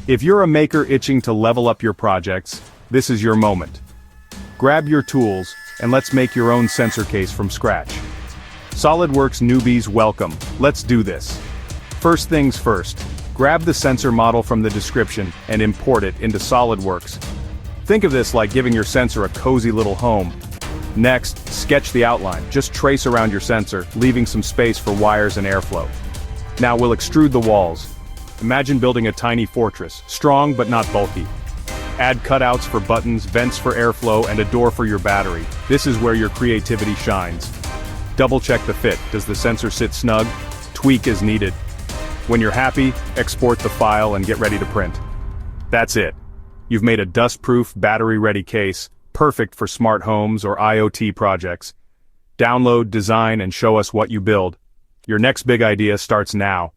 If you're a maker itching to level up your projects, this is your moment. Grab your tools, and let's make your own sensor case from scratch. SolidWorks newbies welcome, let's do this. First things first, grab the sensor model from the description and import it into SolidWorks. Think of this like giving your sensor a cozy little home. Next, sketch the outline, just trace around your sensor, leaving some space for wires and airflow. Now we'll extrude the walls. Imagine building a tiny fortress, strong but not bulky. Add cutouts for buttons, vents for airflow, and a door for your battery. This is where your creativity shines. Double-check the fit. Does the sensor sit snug? Tweak as needed. When you're happy, export the file and get ready to print. That's it. You've made a dust-proof, battery-ready case, perfect for smart homes or IoT projects. Download, design, and show us what you build. Your next big idea starts now.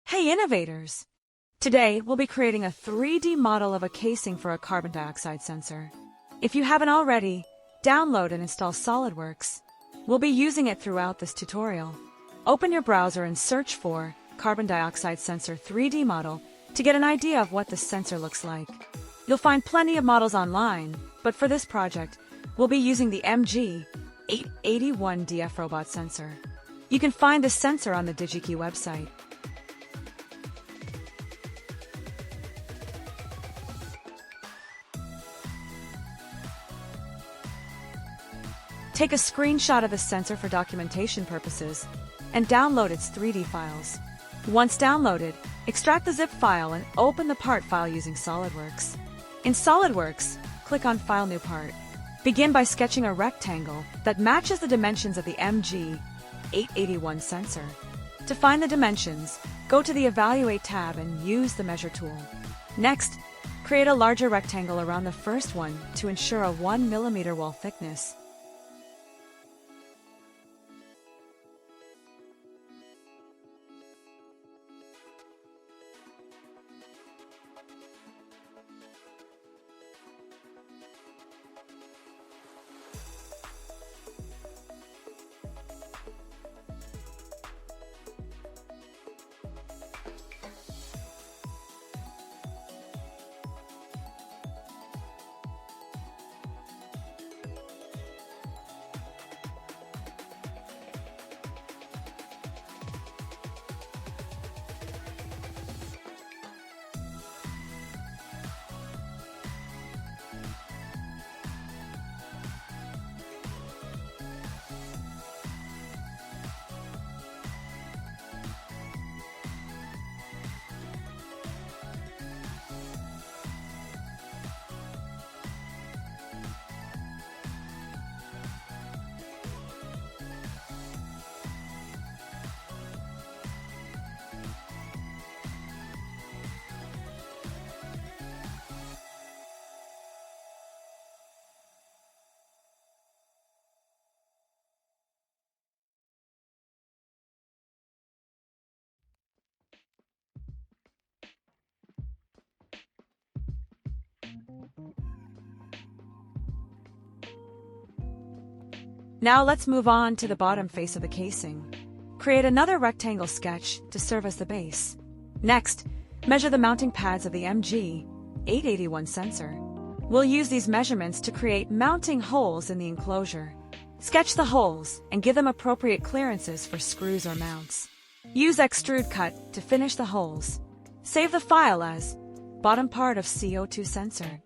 Hey innovators! Today, we'll be creating a 3D model of a casing for a carbon dioxide sensor. If you haven't already, download and install SolidWorks. We'll be using it throughout this tutorial. Open your browser and search for carbon dioxide sensor 3D model to get an idea of what the sensor looks like. You'll find plenty of models online, but for this project, we'll be using the MG-811 DF robot sensor. You can find the sensor on the DigiKey website. Take a screenshot of the sensor for documentation purposes and download its 3D files. Once downloaded, extract the zip file and open the part file using SolidWorks. In SolidWorks, click on File New Part. Begin by sketching a rectangle that matches the dimensions of the MG-811 sensor. To find the dimensions, go to the Evaluate tab and use the Measure tool. Next, create a larger rectangle around the first one to ensure a 1 mm wall thickness. Now let's move on to the bottom face of the casing. Create another rectangle sketch to serve as the base. Next, measure the mounting pads of the MG-811 sensor. We'll use these measurements to create mounting holes in the enclosure. Sketch the holes and give them appropriate clearances for screws or mounts. Use extrude cut to finish the holes. Save the file as bottom part of CO₂ sensor.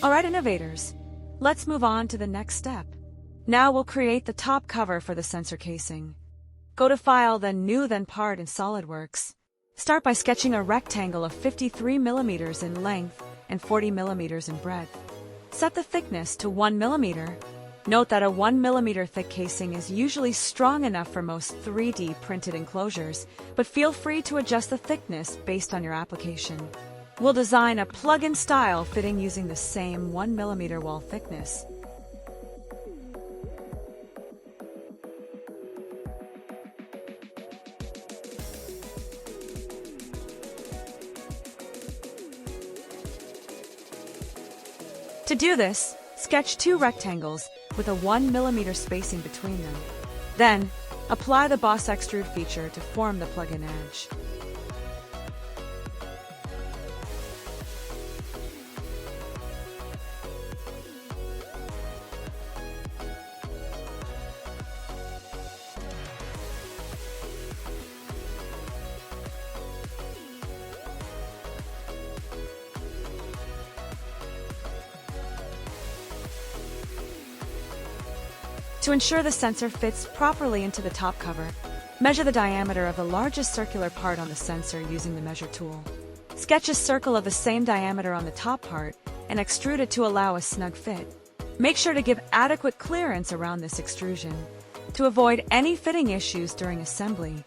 Alright, innovators, let's move on to the next step. Now we'll create the top cover for the sensor casing. Go to File, then New, then Part in SolidWorks. Start by sketching a rectangle of 53 mm in length and 40 mm in breadth. Set the thickness to 1 mm. Note that a 1 mm thick casing is usually strong enough for most 3D printed enclosures, but feel free to adjust the thickness based on your application. We'll design a plug-in style fitting using the same 1 mm wall thickness. To do this, sketch 2 rectangles with a 1 mm spacing between them. Then, apply the Boss Extrude feature to form the plug-in edge. To ensure the sensor fits properly into the top cover, measure the diameter of the largest circular part on the sensor using the measure tool. Sketch a circle of the same diameter on the top part and extrude it to allow a snug fit. Make sure to give adequate clearance around this extrusion to avoid any fitting issues during assembly.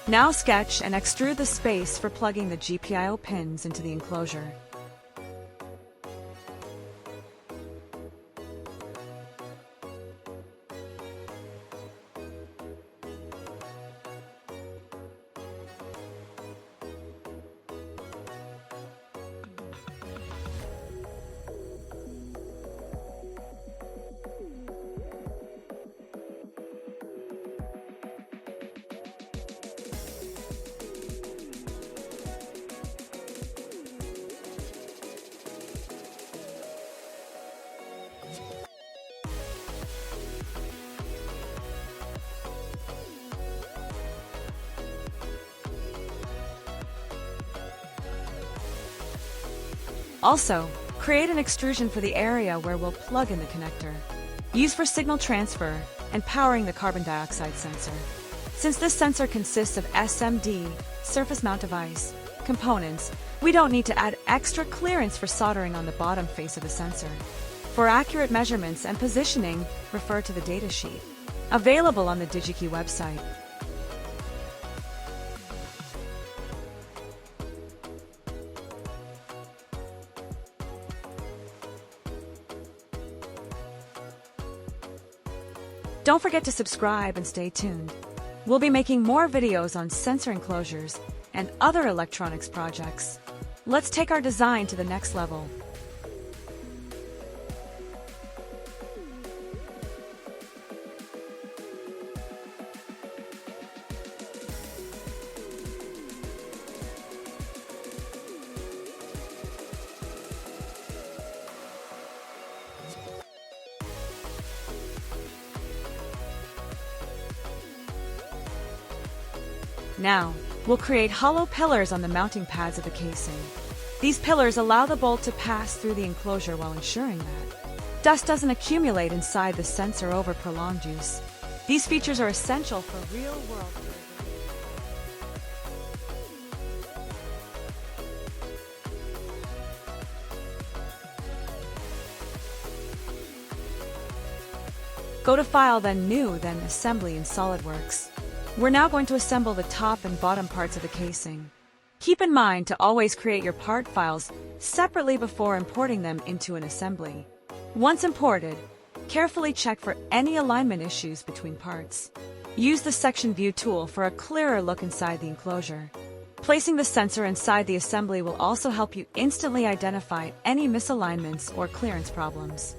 Now sketch and extrude the space for plugging the GPIO pins into the enclosure. Also, create an extrusion for the area where we'll plug in the connector. Use for signal transfer and powering the carbon dioxide sensor. Since this sensor consists of SMD, surface mount device, components, we don't need to add extra clearance for soldering on the bottom face of the sensor. For accurate measurements and positioning, refer to the datasheet, available on the DigiKey website. Don't forget to subscribe and stay tuned. We'll be making more videos on sensor enclosures and other electronics projects. Let's take our design to the next level. Now, we'll create hollow pillars on the mounting pads of the casing. These pillars allow the bolt to pass through the enclosure while ensuring that dust doesn't accumulate inside the sensor over prolonged use. These features are essential for real-world durability. Go to File, then New, then Assembly in SolidWorks. We're now going to assemble the top and bottom parts of the casing. Keep in mind to always create your part files separately before importing them into an assembly. Once imported, carefully check for any alignment issues between parts. Use the Section View tool for a clearer look inside the enclosure. Placing the sensor inside the assembly will also help you instantly identify any misalignments or clearance problems.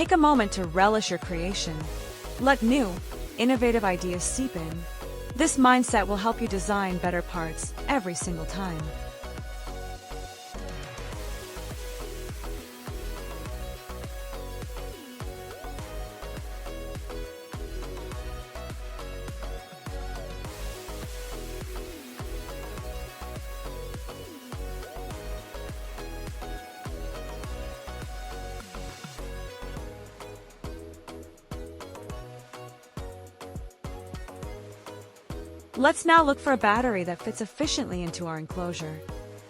Take a moment to relish your creation. Let new, innovative ideas seep in. This mindset will help you design better parts every single time. Let's now look for a battery that fits efficiently into our enclosure.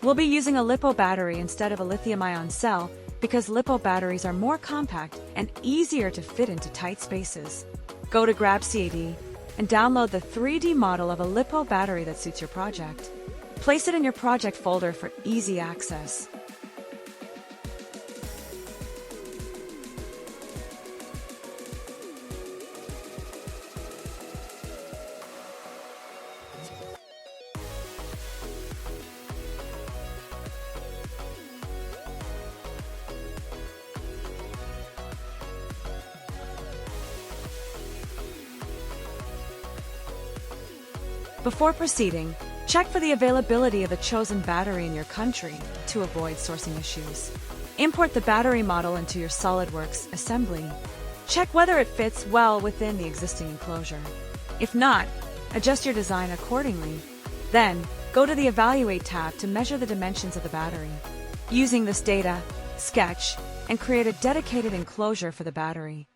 We'll be using a LiPo battery instead of a lithium-ion cell because LiPo batteries are more compact and easier to fit into tight spaces. Go to Grab CAD and download the 3D model of a LiPo battery that suits your project. Place it in your project folder for easy access. Before proceeding, check for the availability of a chosen battery in your country to avoid sourcing issues. Import the battery model into your SolidWorks assembly. Check whether it fits well within the existing enclosure. If not, adjust your design accordingly. Then, go to the Evaluate tab to measure the dimensions of the battery. Using this data, sketch and create a dedicated enclosure for the battery.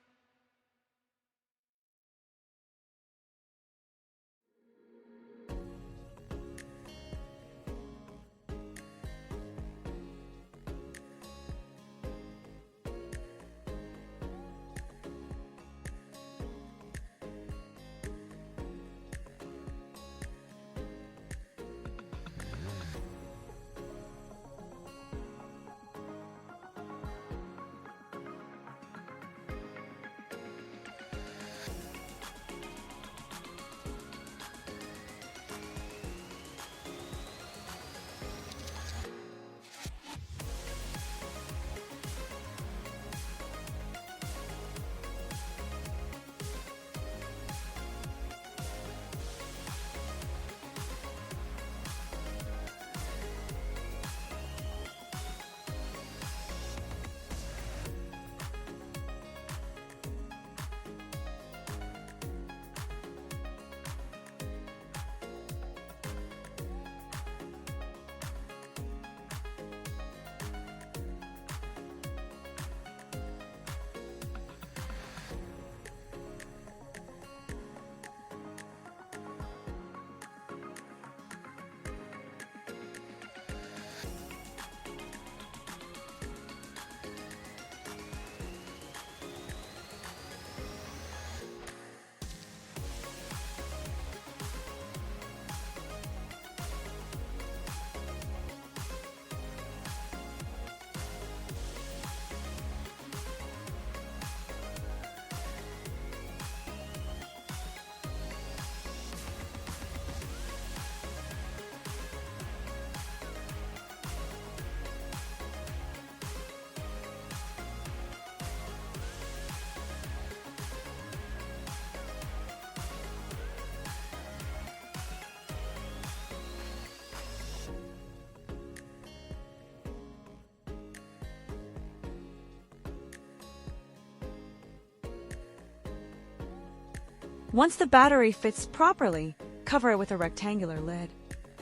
Once the battery fits properly, cover it with a rectangular lid.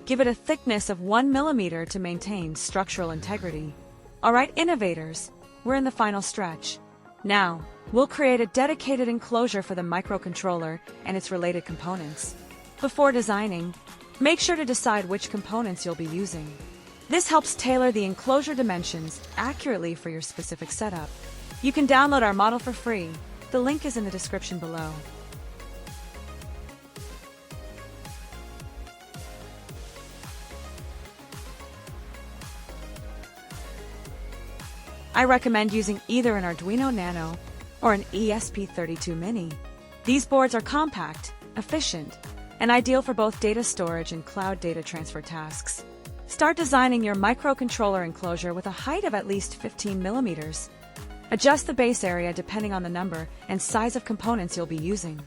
Give it a thickness of 1 millimeter to maintain structural integrity. Alright, innovators, we're in the final stretch. Now, we'll create a dedicated enclosure for the microcontroller and its related components. Before designing, make sure to decide which components you'll be using. This helps tailor the enclosure dimensions accurately for your specific setup. You can download our model for free. The link is in the description below. I recommend using either an Arduino Nano or an ESP32 Mini. These boards are compact, efficient, and ideal for both data storage and cloud data transfer tasks. Start designing your microcontroller enclosure with a height of at least 15 millimeters. Adjust the base area depending on the number and size of components you'll be using.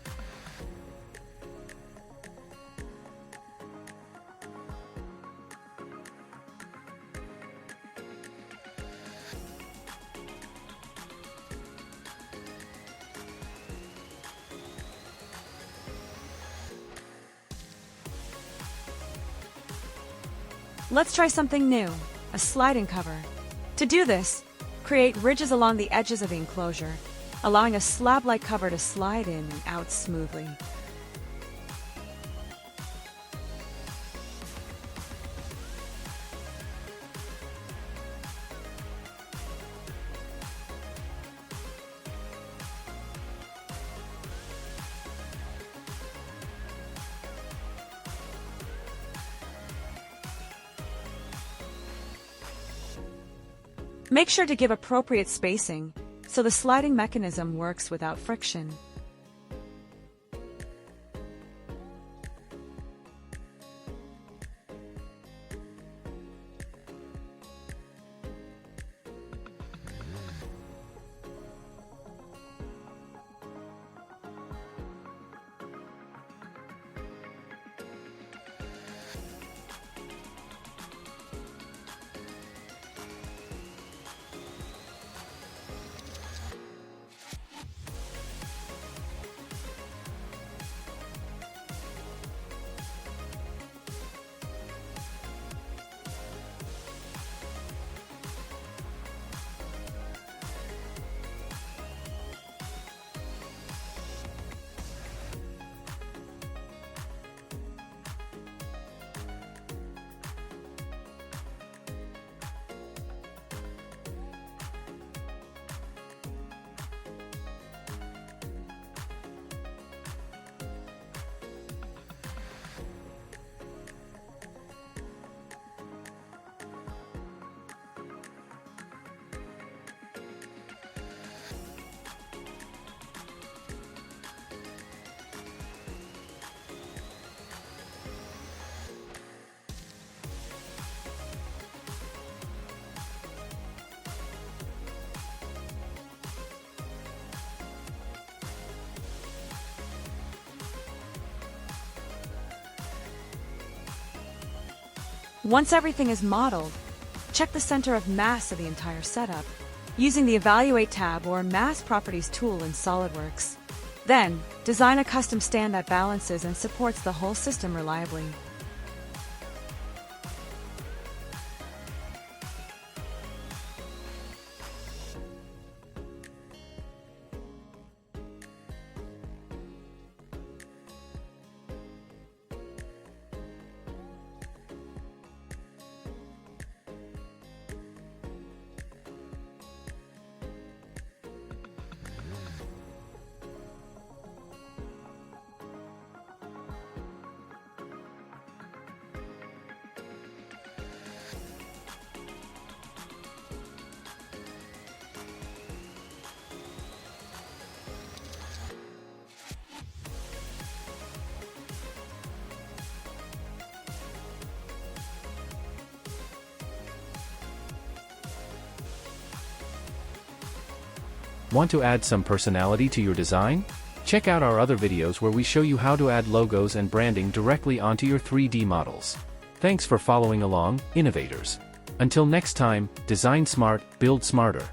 Let's try something new, a sliding cover. To do this, create ridges along the edges of the enclosure, allowing a slab-like cover to slide in and out smoothly. Make sure to give appropriate spacing so the sliding mechanism works without friction. Once everything is modeled, check the center of mass of the entire setup using the Evaluate tab or Mass Properties tool in SolidWorks. Then, design a custom stand that balances and supports the whole system reliably. Want to add some personality to your design? Check out our other videos where we show you how to add logos and branding directly onto your 3D models. Thanks for following along, innovators. Until next time, design smart, build smarter.